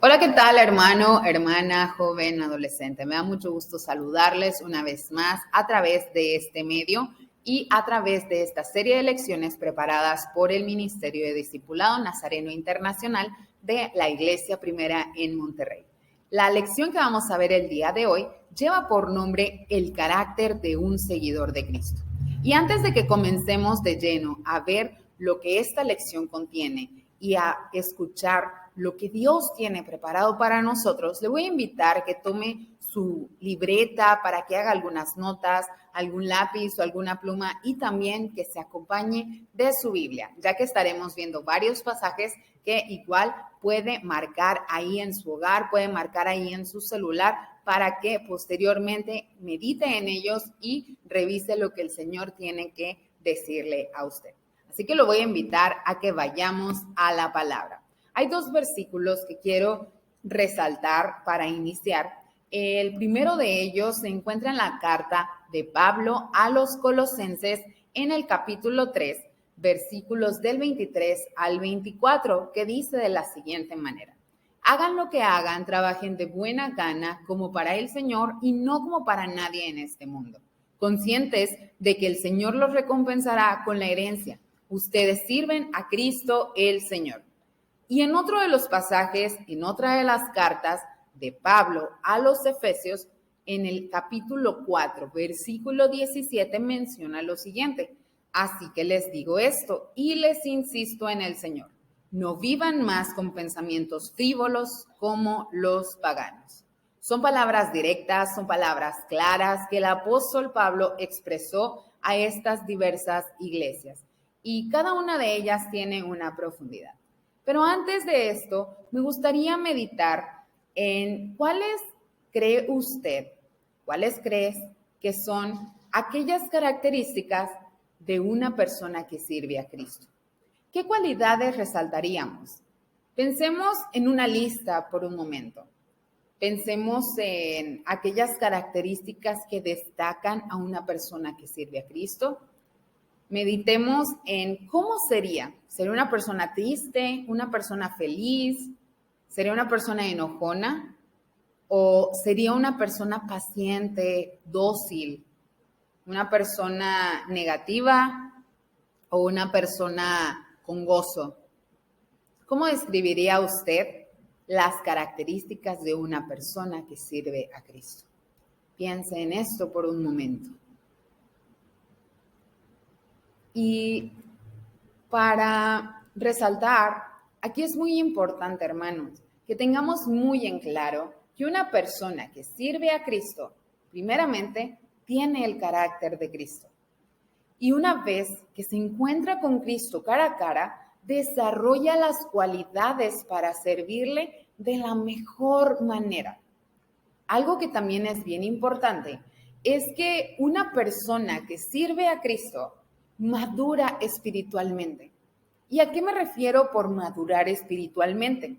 Hola, ¿qué tal, hermano, hermana, joven, adolescente? Me da mucho gusto saludarles una vez más a través de este medio y a través de esta serie de lecciones preparadas por el Ministerio de Discipulado Nazareno Internacional de la Iglesia Primera en Monterrey. La lección que vamos a ver el día de hoy lleva por nombre el carácter de un seguidor de Cristo. Y antes de que comencemos de lleno a ver lo que esta lección contiene y a escuchar lo que Dios tiene preparado para nosotros, le voy a invitar a que tome su libreta para que haga algunas notas, algún lápiz o alguna pluma y también que se acompañe de su Biblia, ya que estaremos viendo varios pasajes que igual puede marcar ahí en su hogar, puede marcar ahí en su celular para que posteriormente medite en ellos y revise lo que el Señor tiene que decirle a usted. Así que lo voy a invitar a que vayamos a la palabra. Hay dos versículos que quiero resaltar para iniciar. El primero de ellos se encuentra en la carta de Pablo a los Colosenses en el capítulo 3, versículos del 23 al 24, que dice de la siguiente manera: hagan lo que hagan, trabajen de buena gana como para el Señor y no como para nadie en este mundo, conscientes de que el Señor los recompensará con la herencia. Ustedes sirven a Cristo el Señor. Y en otro de los pasajes, en otra de las cartas de Pablo a los Efesios, en el capítulo 4, versículo 17, menciona lo siguiente: así que les digo esto y les insisto en el Señor, no vivan más con pensamientos frívolos como los paganos. Son palabras directas, son palabras claras que el apóstol Pablo expresó a estas diversas iglesias y cada una de ellas tiene una profundidad. Pero antes de esto, me gustaría meditar en cuáles cree usted, cuáles crees que son aquellas características de una persona que sirve a Cristo. ¿Qué cualidades resaltaríamos? Pensemos en una lista por un momento. Pensemos en aquellas características que destacan a una persona que sirve a Cristo. Meditemos en cómo sería. ¿Sería una persona triste, una persona feliz? ¿Sería una persona enojona? ¿O sería una persona paciente, dócil? ¿Una persona negativa o una persona con gozo? ¿Cómo describiría usted las características de una persona que sirve a Cristo? Piense en esto por un momento. Y para resaltar, aquí es muy importante, hermanos, que tengamos muy en claro que una persona que sirve a Cristo, primeramente, tiene el carácter de Cristo. Y una vez que se encuentra con Cristo cara a cara, desarrolla las cualidades para servirle de la mejor manera. Algo que también es bien importante es que una persona que sirve a Cristo madura espiritualmente. ¿Y a qué me refiero por madurar espiritualmente?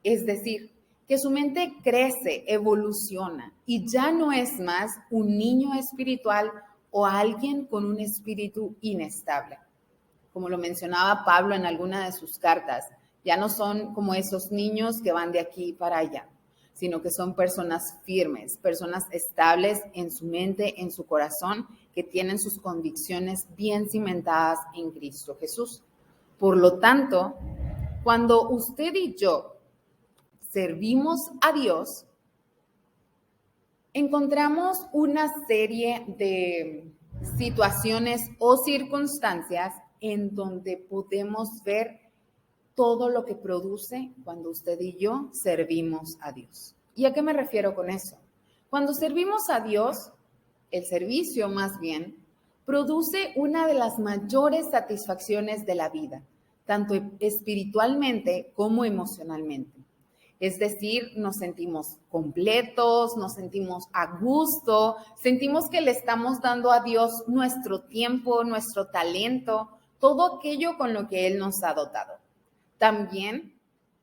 Es decir, que su mente crece, evoluciona y ya no es más un niño espiritual o alguien con un espíritu inestable. Como lo mencionaba Pablo en alguna de sus cartas, ya no son como esos niños que van de aquí para allá, sino que son personas firmes, personas estables en su mente, en su corazón, que tienen sus convicciones bien cimentadas en Cristo Jesús. Por lo tanto, cuando usted y yo servimos a Dios, encontramos una serie de situaciones o circunstancias en donde podemos ver todo lo que produce cuando usted y yo servimos a Dios. ¿Y a qué me refiero con eso? Cuando servimos a Dios, el servicio más bien, produce una de las mayores satisfacciones de la vida, tanto espiritualmente como emocionalmente. Es decir, nos sentimos completos, nos sentimos a gusto, sentimos que le estamos dando a Dios nuestro tiempo, nuestro talento, todo aquello con lo que Él nos ha dotado. También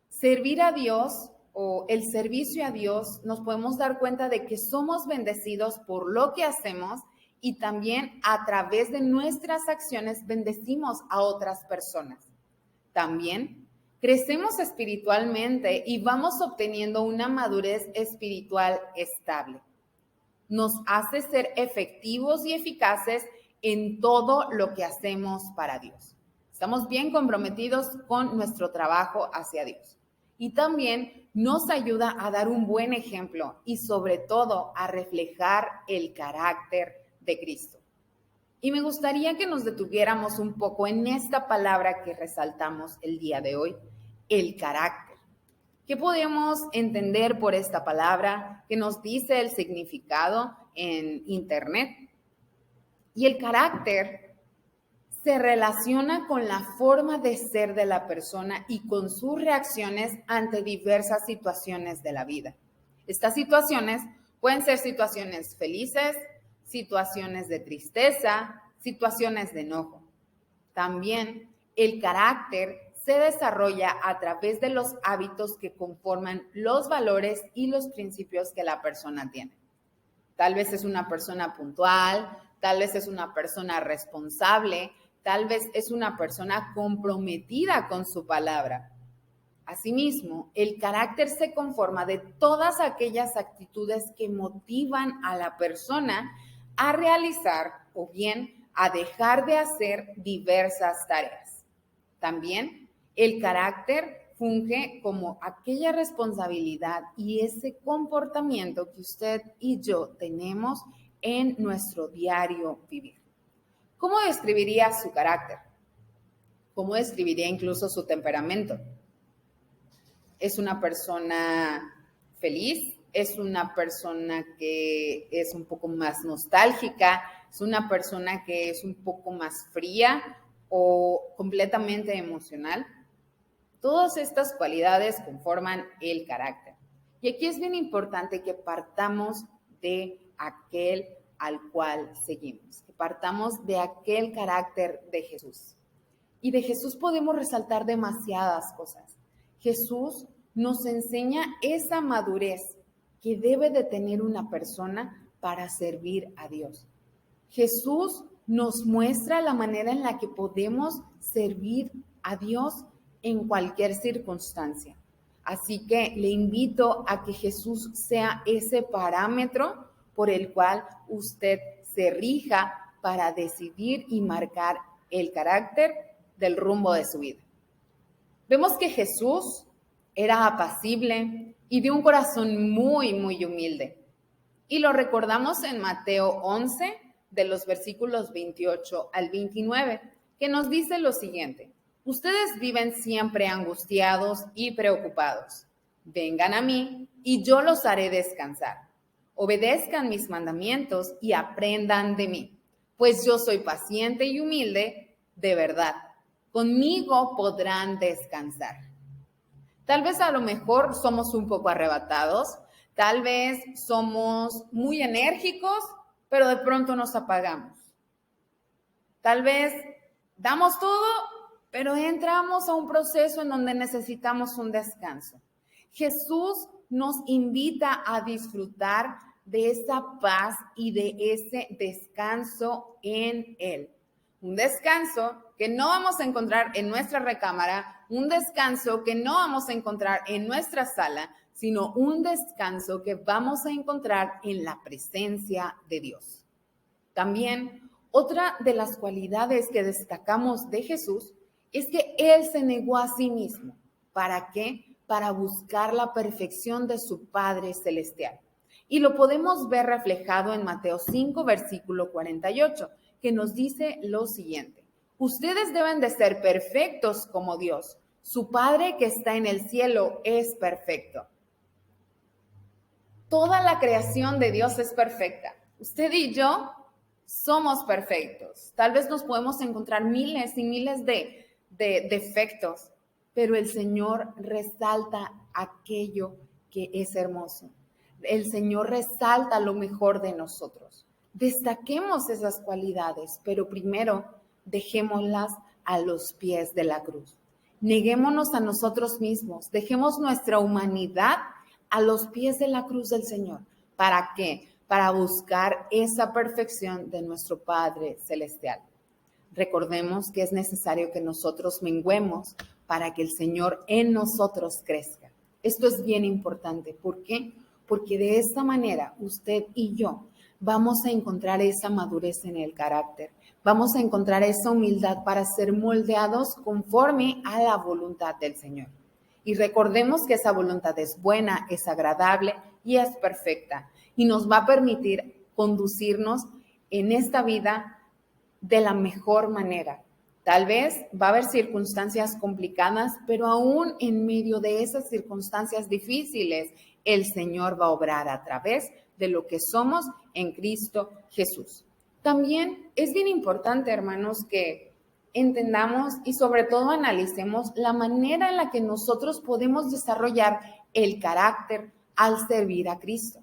servir a Dios o el servicio a Dios, nos podemos dar cuenta de que somos bendecidos por lo que hacemos y también a través de nuestras acciones bendecimos a otras personas. También crecemos espiritualmente y vamos obteniendo una madurez espiritual estable. Nos hace ser efectivos y eficaces en todo lo que hacemos para Dios. Estamos bien comprometidos con nuestro trabajo hacia Dios. Y también nos ayuda a dar un buen ejemplo y sobre todo a reflejar el carácter de Cristo. Y me gustaría que nos detuviéramos un poco en esta palabra que resaltamos el día de hoy, el carácter. ¿Qué podemos entender por esta palabra? ¿Qué nos dice el significado en Internet? Y el carácter se relaciona con la forma de ser de la persona y con sus reacciones ante diversas situaciones de la vida. Estas situaciones pueden ser situaciones felices, situaciones de tristeza, situaciones de enojo. También el carácter se desarrolla a través de los hábitos que conforman los valores y los principios que la persona tiene. Tal vez es una persona puntual, tal vez es una persona responsable, tal vez es una persona comprometida con su palabra. Asimismo, el carácter se conforma de todas aquellas actitudes que motivan a la persona a realizar o bien a dejar de hacer diversas tareas. También el carácter funge como aquella responsabilidad y ese comportamiento que usted y yo tenemos en nuestro diario vivir. ¿Cómo describiría su carácter? ¿Cómo describiría incluso su temperamento? ¿Es una persona feliz? ¿Es una persona que es un poco más nostálgica? ¿Es una persona que es un poco más fría o completamente emocional? Todas estas cualidades conforman el carácter. Y aquí es bien importante que partamos de aquel al cual seguimos, que partamos de aquel carácter de Jesús. Y de Jesús podemos resaltar demasiadas cosas. Jesús nos enseña esa madurez que debe de tener una persona para servir a Dios. Jesús nos muestra la manera en la que podemos servir a Dios en cualquier circunstancia. Así que le invito a que Jesús sea ese parámetro por el cual usted se rija para decidir y marcar el carácter del rumbo de su vida. Vemos que Jesús era apacible y de un corazón muy, muy humilde. Y lo recordamos en Mateo 11, de los versículos 28 al 29, que nos dice lo siguiente: ustedes viven siempre angustiados y preocupados. Vengan a mí y yo los haré descansar. Obedezcan mis mandamientos y aprendan de mí, pues yo soy paciente y humilde de verdad. Conmigo podrán descansar. Tal vez a lo mejor somos un poco arrebatados, tal vez somos muy enérgicos, pero de pronto nos apagamos. Tal vez damos todo, pero entramos a un proceso en donde necesitamos un descanso. Jesús nos invita a disfrutar de esa paz y de ese descanso en Él. Un descanso que no vamos a encontrar en nuestra recámara, un descanso que no vamos a encontrar en nuestra sala, sino un descanso que vamos a encontrar en la presencia de Dios. También, otra de las cualidades que destacamos de Jesús es que Él se negó a sí mismo. ¿Para qué? Para buscar la perfección de su Padre Celestial. Y lo podemos ver reflejado en Mateo 5, versículo 48, que nos dice lo siguiente: ustedes deben de ser perfectos como Dios. Su Padre que está en el cielo es perfecto. Toda la creación de Dios es perfecta. Usted y yo somos perfectos. Tal vez nos podemos encontrar miles y miles de defectos, pero el Señor resalta aquello que es hermoso. El Señor resalta lo mejor de nosotros. Destaquemos esas cualidades, pero primero dejémoslas a los pies de la cruz. Neguémonos a nosotros mismos, dejemos nuestra humanidad a los pies de la cruz del Señor. ¿Para qué? Para buscar esa perfección de nuestro Padre Celestial. Recordemos que es necesario que nosotros menguemos para que el Señor en nosotros crezca. Esto es bien importante. ¿Por qué? Porque de esta manera usted y yo vamos a encontrar esa madurez en el carácter. Vamos a encontrar esa humildad para ser moldeados conforme a la voluntad del Señor. Y recordemos que esa voluntad es buena, es agradable y es perfecta. Y nos va a permitir conducirnos en esta vida de la mejor manera. Tal vez va a haber circunstancias complicadas, pero aún en medio de esas circunstancias difíciles, el Señor va a obrar a través de lo que somos en Cristo Jesús. También es bien importante, hermanos, que entendamos y sobre todo analicemos la manera en la que nosotros podemos desarrollar el carácter al servir a Cristo.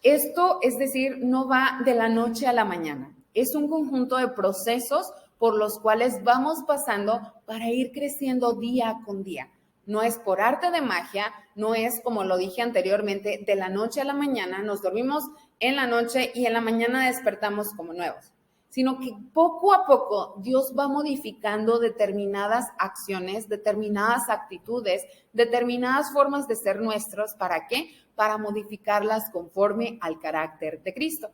Esto, es decir, no va de la noche a la mañana. Es un conjunto de procesos por los cuales vamos pasando para ir creciendo día con día. No es por arte de magia, no es, como lo dije anteriormente, de la noche a la mañana, nos dormimos en la noche y en la mañana despertamos como nuevos, sino que poco a poco Dios va modificando determinadas acciones, determinadas actitudes, determinadas formas de ser nuestros. ¿Para qué? Para modificarlas conforme al carácter de Cristo.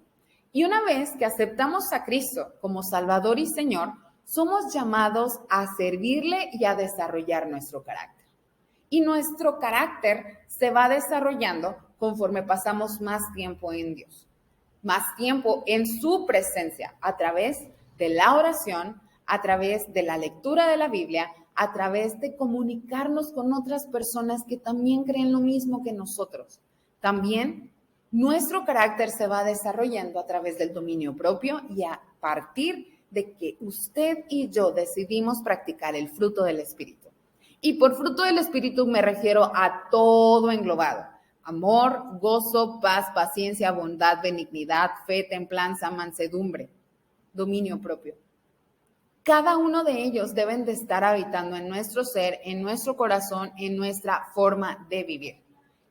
Y una vez que aceptamos a Cristo como Salvador y Señor, somos llamados a servirle y a desarrollar nuestro carácter. Y nuestro carácter se va desarrollando conforme pasamos más tiempo en Dios, más tiempo en su presencia, a través de la oración, a través de la lectura de la Biblia, a través de comunicarnos con otras personas que también creen lo mismo que nosotros. También nuestro carácter se va desarrollando a través del dominio propio y a partir de que usted y yo decidimos practicar el fruto del Espíritu. Y por fruto del Espíritu me refiero a todo englobado: amor, gozo, paz, paciencia, bondad, benignidad, fe, templanza, mansedumbre, dominio propio. Cada uno de ellos deben de estar habitando en nuestro ser, en nuestro corazón, en nuestra forma de vivir.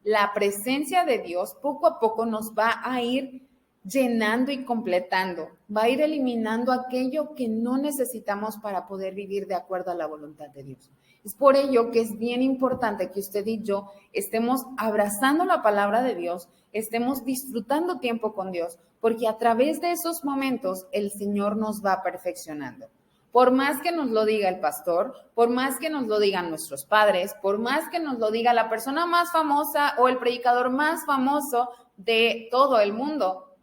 La presencia de Dios poco a poco nos va a ir llenando y completando, va a ir eliminando aquello que no necesitamos para poder vivir de acuerdo a la voluntad de Dios. Es por ello que es bien importante que usted y yo estemos abrazando la palabra de Dios, estemos disfrutando tiempo con Dios, porque a través de esos momentos el Señor nos va perfeccionando. Por más que nos lo diga el pastor, por más que nos lo digan nuestros padres, por más que nos lo diga la persona más famosa o el predicador más famoso de todo el mundo,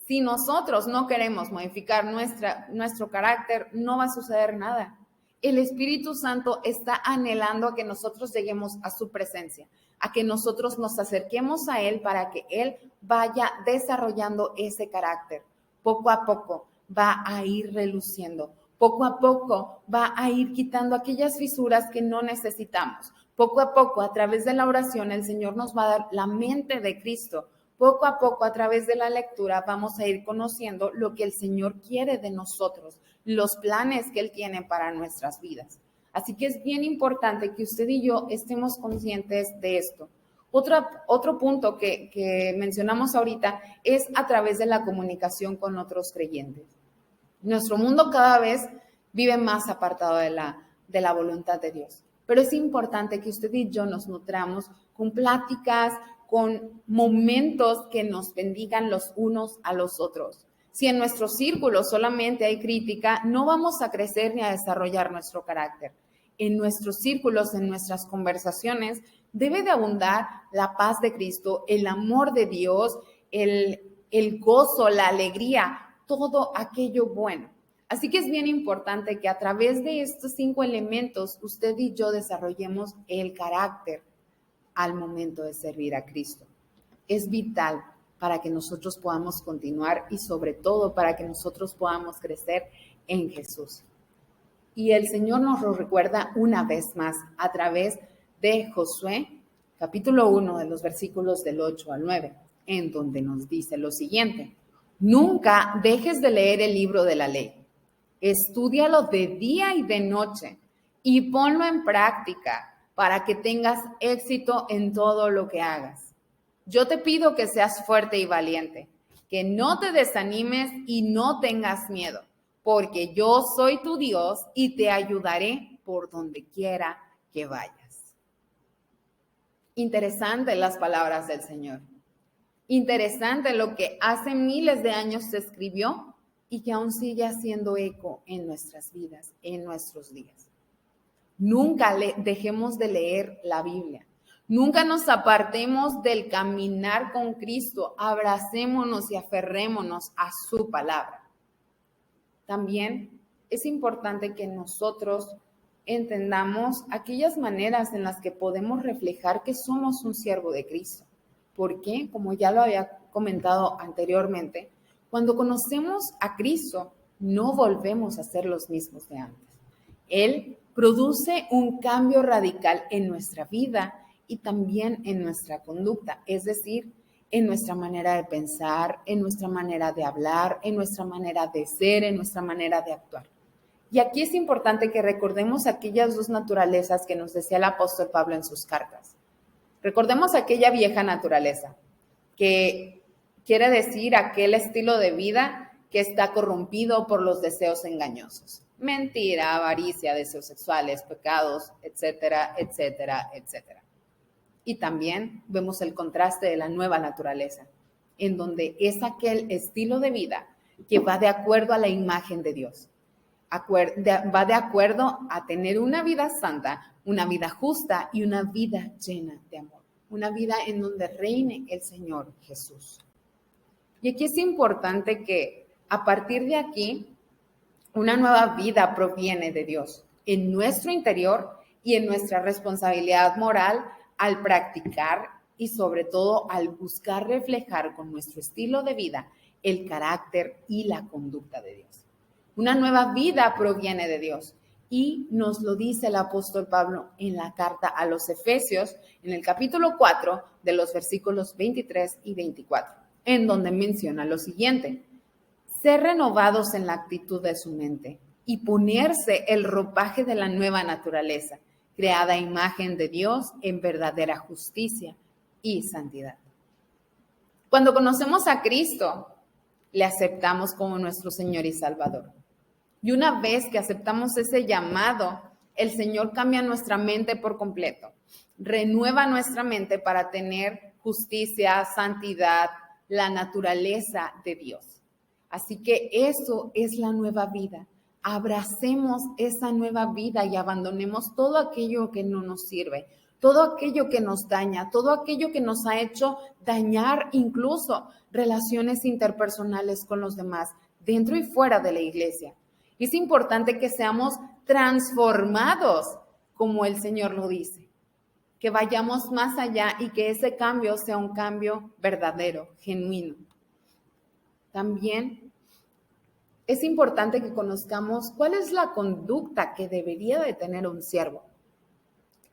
si nosotros no queremos modificar nuestro carácter, no va a suceder nada. El Espíritu Santo está anhelando a que nosotros lleguemos a su presencia, a que nosotros nos acerquemos a Él para que Él vaya desarrollando ese carácter. Poco a poco va a ir reluciendo. Poco a poco va a ir quitando aquellas fisuras que no necesitamos. Poco a poco, a través de la oración, el Señor nos va a dar la mente de Cristo. Poco a poco, a través de la lectura, vamos a ir conociendo lo que el Señor quiere de nosotros, los planes que Él tiene para nuestras vidas. Así que es bien importante que usted y yo estemos conscientes de esto. Otro punto que mencionamos ahorita es a través de la comunicación con otros creyentes. Nuestro mundo cada vez vive más apartado de la voluntad de Dios. Pero es importante que usted y yo nos nutramos con pláticas, con momentos que nos bendigan los unos a los otros. Si en nuestro círculo solamente hay crítica, no vamos a crecer ni a desarrollar nuestro carácter. En nuestros círculos, en nuestras conversaciones, debe de abundar la paz de Cristo, el amor de Dios, el gozo, la alegría, todo aquello bueno. Así que es bien importante que a través de estos 5 elementos usted y yo desarrollemos el carácter al momento de servir a Cristo. Es vital para que nosotros podamos continuar y sobre todo para que nosotros podamos crecer en Jesús. Y el Señor nos lo recuerda una vez más a través de Josué, capítulo 1, de los versículos del 8 al 9, en donde nos dice lo siguiente: nunca dejes de leer el libro de la ley. Estúdialo de día y de noche y ponlo en práctica para que tengas éxito en todo lo que hagas. Yo te pido que seas fuerte y valiente, que no te desanimes y no tengas miedo, porque yo soy tu Dios y te ayudaré por donde quiera que vayas. Interesante las palabras del Señor. Interesante lo que hace miles de años se escribió y que aún sigue haciendo eco en nuestras vidas, en nuestros días. Nunca dejemos de leer la Biblia. Nunca nos apartemos del caminar con Cristo. Abracémonos y aferrémonos a su palabra. También es importante que nosotros entendamos aquellas maneras en las que podemos reflejar que somos un siervo de Cristo. Porque, como ya lo había comentado anteriormente, cuando conocemos a Cristo, no volvemos a ser los mismos de antes. Él produce un cambio radical en nuestra vida y también en nuestra conducta, es decir, en nuestra manera de pensar, en nuestra manera de hablar, en nuestra manera de ser, en nuestra manera de actuar. Y aquí es importante que recordemos aquellas dos naturalezas que nos decía el apóstol Pablo en sus cartas. Recordemos aquella vieja naturaleza, que quiere decir aquel estilo de vida que está corrompido por los deseos engañosos. Mentira, avaricia, deseos sexuales, pecados, etcétera, etcétera, etcétera. Y también vemos el contraste de la nueva naturaleza, en donde es aquel estilo de vida que va de acuerdo a la imagen de Dios. Va de acuerdo a tener una vida santa, una vida justa y una vida llena de amor. Una vida en donde reine el Señor Jesús. Y aquí es importante que a partir de aquí, una nueva vida proviene de Dios en nuestro interior y en nuestra responsabilidad moral al practicar y sobre todo al buscar reflejar con nuestro estilo de vida el carácter y la conducta de Dios. Una nueva vida proviene de Dios y nos lo dice el apóstol Pablo en la carta a los Efesios, en el capítulo 4 de los versículos 23 y 24, en donde menciona lo siguiente: ser renovados en la actitud de su mente y ponerse el ropaje de la nueva naturaleza, creada a imagen de Dios en verdadera justicia y santidad. Cuando conocemos a Cristo, le aceptamos como nuestro Señor y Salvador. Y una vez que aceptamos ese llamado, el Señor cambia nuestra mente por completo, renueva nuestra mente para tener justicia, santidad, la naturaleza de Dios. Así que eso es la nueva vida. Abracemos esa nueva vida y abandonemos todo aquello que no nos sirve, todo aquello que nos daña, todo aquello que nos ha hecho dañar incluso relaciones interpersonales con los demás, dentro y fuera de la iglesia. Es importante que seamos transformados, como el Señor lo dice, que vayamos más allá y que ese cambio sea un cambio verdadero, genuino. También es importante que conozcamos cuál es la conducta que debería de tener un siervo.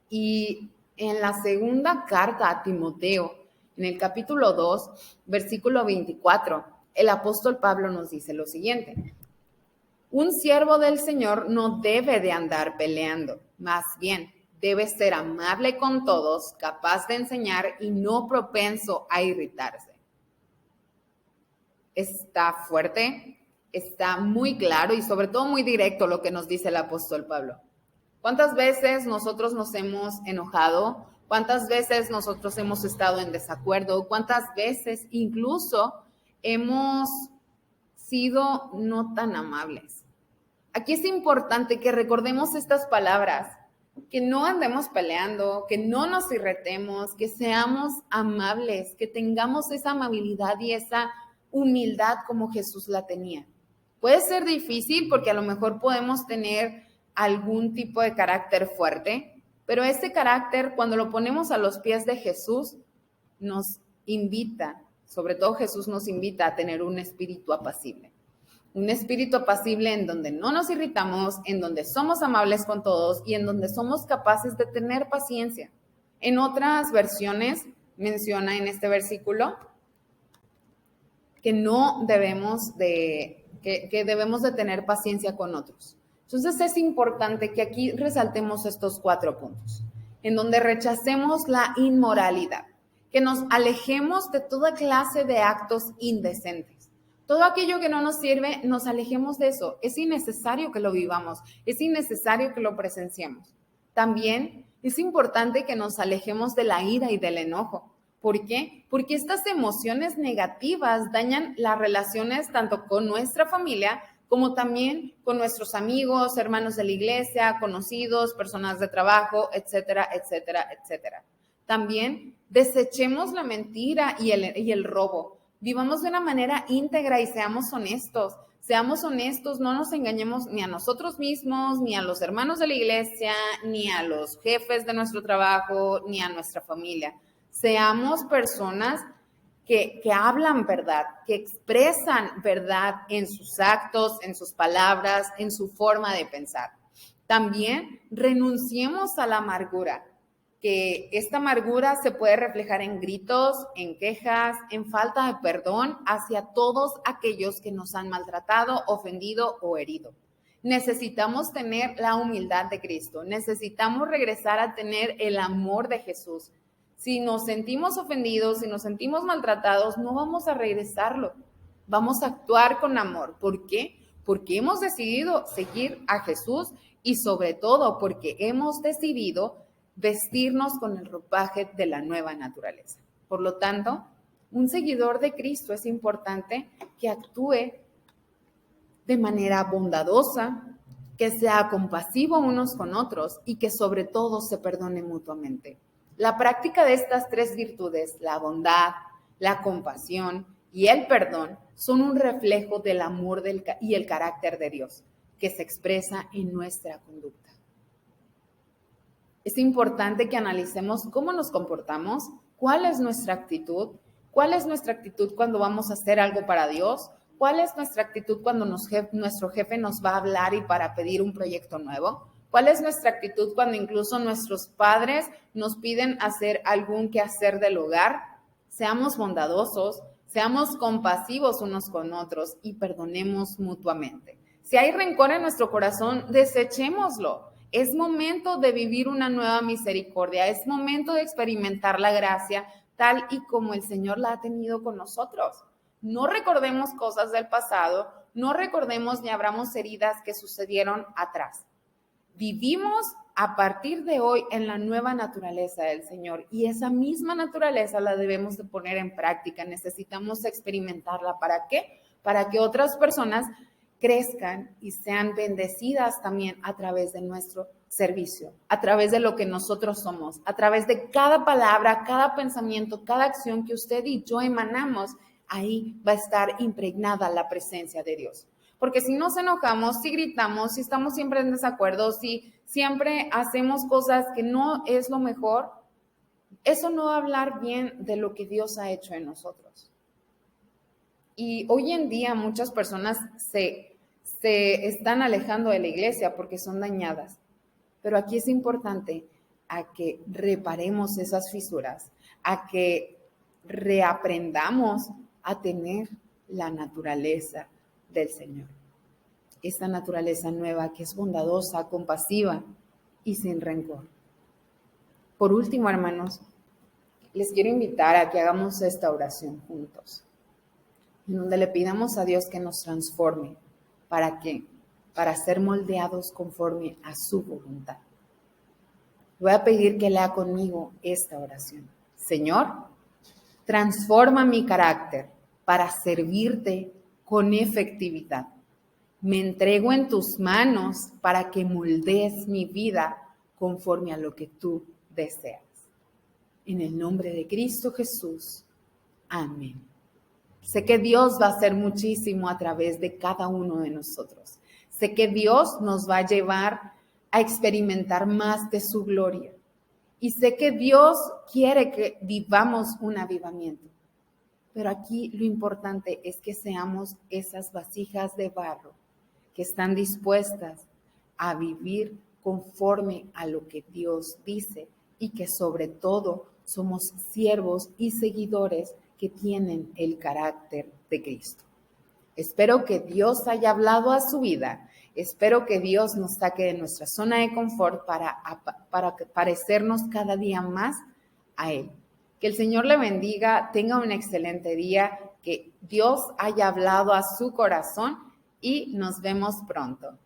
Y en la segunda carta a Timoteo, en el capítulo 2, versículo 24, el apóstol Pablo nos dice lo siguiente: un siervo del Señor no debe de andar peleando, más bien debe ser amable con todos, capaz de enseñar y no propenso a irritarse. Está fuerte, está muy claro y sobre todo muy directo lo que nos dice el apóstol Pablo. ¿Cuántas veces nosotros nos hemos enojado? ¿Cuántas veces nosotros hemos estado en desacuerdo? ¿Cuántas veces incluso hemos sido no tan amables? Aquí es importante que recordemos estas palabras, que no andemos peleando, que no nos irritemos, que seamos amables, que tengamos esa amabilidad y esa humildad como Jesús la tenía. Puede ser difícil porque a lo mejor podemos tener algún tipo de carácter fuerte, pero ese carácter, cuando lo ponemos a los pies de Jesús, nos invita, sobre todo Jesús nos invita a tener un espíritu apacible. Un espíritu apacible en donde no nos irritamos, en donde somos amables con todos y en donde somos capaces de tener paciencia. En otras versiones menciona en este versículo que no debemos de, que debemos de tener paciencia con otros. Entonces es importante que aquí resaltemos estos 4 puntos, en donde rechacemos la inmoralidad, que nos alejemos de toda clase de actos indecentes. Todo aquello que no nos sirve, nos alejemos de eso. Es innecesario que lo vivamos, es innecesario que lo presenciemos. También es importante que nos alejemos de la ira y del enojo. ¿Por qué? Porque estas emociones negativas dañan las relaciones tanto con nuestra familia como también con nuestros amigos, hermanos de la iglesia, conocidos, personas de trabajo, etcétera, etcétera, etcétera. También desechemos la mentira y el robo. Vivamos de una manera íntegra y seamos honestos. Seamos honestos, no nos engañemos ni a nosotros mismos, ni a los hermanos de la iglesia, ni a los jefes de nuestro trabajo, ni a nuestra familia. Seamos personas que hablan verdad, que expresan verdad en sus actos, en sus palabras, en su forma de pensar. También renunciemos a la amargura, que esta amargura se puede reflejar en gritos, en quejas, en falta de perdón hacia todos aquellos que nos han maltratado, ofendido o herido. Necesitamos tener la humildad de Cristo, necesitamos regresar a tener el amor de Jesús. Si nos sentimos ofendidos, si nos sentimos maltratados, no vamos a regresarlo. Vamos a actuar con amor. ¿Por qué? Porque hemos decidido seguir a Jesús y sobre todo porque hemos decidido vestirnos con el ropaje de la nueva naturaleza. Por lo tanto, un seguidor de Cristo es importante que actúe de manera bondadosa, que sea compasivo unos con otros y que sobre todo se perdone mutuamente. La práctica de estas tres virtudes, la bondad, la compasión y el perdón, son un reflejo del amor y el carácter de Dios que se expresa en nuestra conducta. Es importante que analicemos cómo nos comportamos, cuál es nuestra actitud cuando vamos a hacer algo para Dios, cuál es nuestra actitud cuando nuestro jefe nos va a hablar y para pedir un proyecto nuevo, cuál es nuestra actitud cuando incluso nuestros padres nos piden hacer algún quehacer del hogar. Seamos bondadosos, seamos compasivos unos con otros y perdonemos mutuamente. Si hay rencor en nuestro corazón, desechémoslo. Es momento de vivir una nueva misericordia, es momento de experimentar la gracia tal y como el Señor la ha tenido con nosotros. No recordemos cosas del pasado, no recordemos ni abramos heridas que sucedieron atrás. Vivimos a partir de hoy en la nueva naturaleza del Señor y esa misma naturaleza la debemos de poner en práctica. Necesitamos experimentarla. ¿Para qué? Para que otras personas crezcan y sean bendecidas también a través de nuestro servicio, a través de lo que nosotros somos, a través de cada palabra, cada pensamiento, cada acción que usted y yo emanamos. Ahí va a estar impregnada la presencia de Dios. Porque si nos enojamos, si gritamos, si estamos siempre en desacuerdo, si siempre hacemos cosas que no es lo mejor, eso no va a hablar bien de lo que Dios ha hecho en nosotros. Y hoy en día muchas personas se están alejando de la iglesia porque son dañadas. Pero aquí es importante a que reparemos esas fisuras, a que reaprendamos a tener la naturaleza del Señor. Esta naturaleza nueva que es bondadosa, compasiva y sin rencor. Por último, hermanos, les quiero invitar a que hagamos esta oración juntos, en donde le pidamos a Dios que nos transforme. ¿Para qué? Para ser moldeados conforme a su voluntad. Voy a pedir que lea conmigo esta oración. Señor, transforma mi carácter para servirte con efectividad. Me entrego en tus manos para que moldees mi vida conforme a lo que tú deseas. En el nombre de Cristo Jesús. Amén. Sé que Dios va a hacer muchísimo a través de cada uno de nosotros. Sé que Dios nos va a llevar a experimentar más de su gloria. Y sé que Dios quiere que vivamos un avivamiento. Pero aquí lo importante es que seamos esas vasijas de barro que están dispuestas a vivir conforme a lo que Dios dice y que sobre todo somos siervos y seguidores que tienen el carácter de Cristo. Espero que Dios haya hablado a su vida. Espero que Dios nos saque de nuestra zona de confort para parecernos cada día más a Él. Que el Señor le bendiga, tenga un excelente día que Dios haya hablado a su corazón y nos vemos pronto.